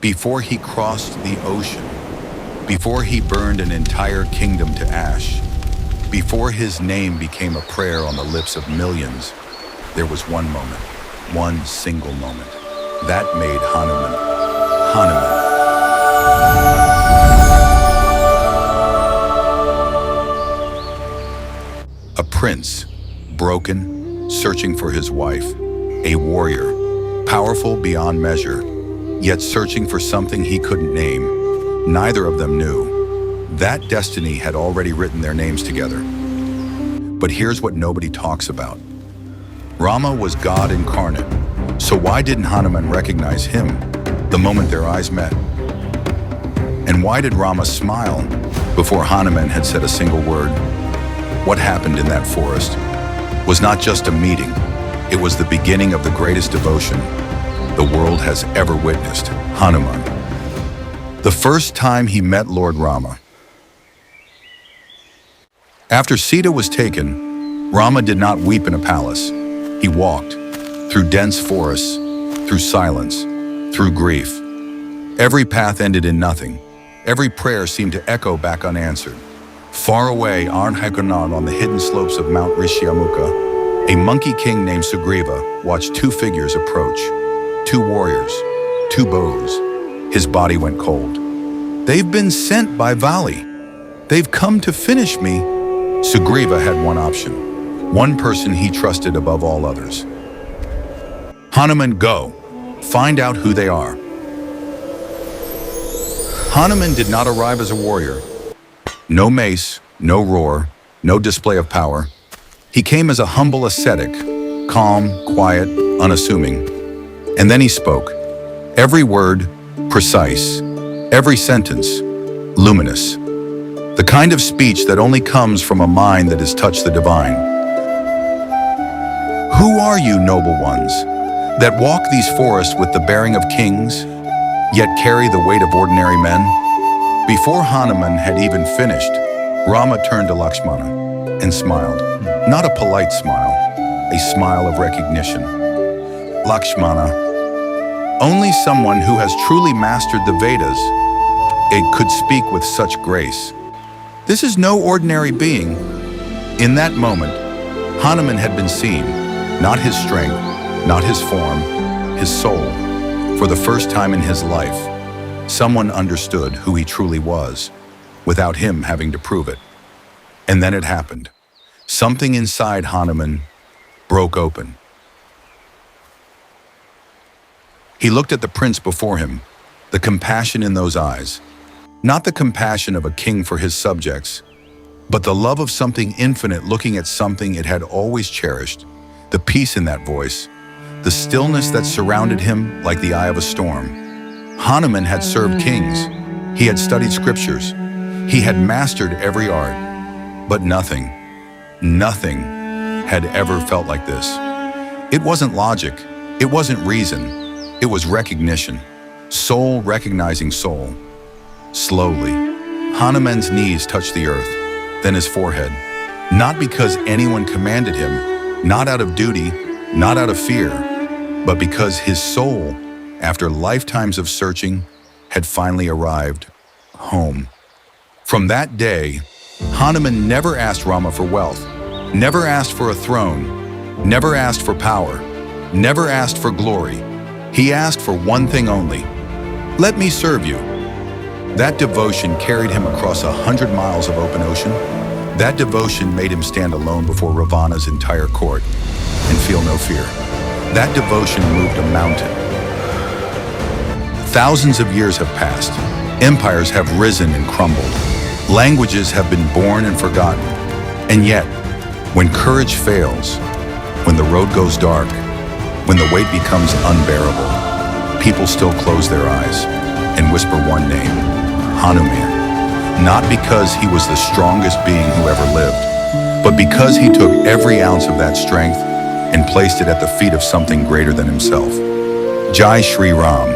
before he crossed the ocean, before he burned an entire kingdom to ash, before his name became a prayer on the lips of millions, there was one moment, one single moment, that made Hanuman, Hanuman. A prince, broken, searching for his wife, a warrior, powerful beyond measure, yet searching for something he couldn't name. Neither of them knew. That destiny had already written their names together. But here's what nobody talks about. Rama was God incarnate, so why didn't Hanuman recognize him the moment their eyes met? And why did Rama smile before Hanuman had said a single word? What happened in that forest was not just a meeting, it was the beginning of the greatest devotion the world has ever witnessed, Hanuman. The first time he met Lord Rama. After Sita was taken, Rama did not weep in a palace. He walked through dense forests, through silence, through grief. Every path ended in nothing. Every prayer seemed to echo back unanswered. Far away, Hanuman on the hidden slopes of Mount Rishyamukha, a monkey king named Sugriva watched two figures approach. Two warriors, two bows. His body went cold. They've been sent by Vali. They've come to finish me. Sugriva had one option, one person he trusted above all others. Hanuman, go. Find out who they are. Hanuman did not arrive as a warrior. No mace, no roar, no display of power. He came as a humble ascetic, calm, quiet, unassuming. And then he spoke. Every word, precise. Every sentence, luminous. The kind of speech that only comes from a mind that has touched the divine. Who are you, noble ones, that walk these forests with the bearing of kings, yet carry the weight of ordinary men? Before Hanuman had even finished, Rama turned to Lakshmana and smiled. Not a polite smile, a smile of recognition. Lakshmana, only someone who has truly mastered the Vedas, it could speak with such grace. This is no ordinary being. In that moment, Hanuman had been seen, not his strength, not his form, his soul. For the first time in his life, someone understood who he truly was, without him having to prove it. And then it happened. Something inside Hanuman broke open. He looked at the prince before him, the compassion in those eyes. Not the compassion of a king for his subjects, but the love of something infinite looking at something it had always cherished, the peace in that voice, the stillness that surrounded him like the eye of a storm. Hanuman had served kings. He had studied scriptures. He had mastered every art. But nothing had ever felt like this. It wasn't logic. It wasn't reason. It was recognition. Soul recognizing soul. Slowly, Hanuman's knees touched the earth, then his forehead. Not because anyone commanded him, not out of duty, not out of fear, but because his soul, after lifetimes of searching, had finally arrived home. From that day, Hanuman never asked Rama for wealth, never asked for a throne, never asked for power, never asked for glory. He asked for one thing only: let me serve you. That devotion carried him across 100 miles of open ocean. That devotion made him stand alone before Ravana's entire court and feel no fear. That devotion moved a mountain. Thousands of years have passed. Empires have risen and crumbled. Languages have been born and forgotten. And yet, when courage fails, when the road goes dark, when the weight becomes unbearable, people still close their eyes and whisper one name: Hanuman. Not because he was the strongest being who ever lived, but because he took every ounce of that strength and placed it at the feet of something greater than himself. Jai Shri Ram.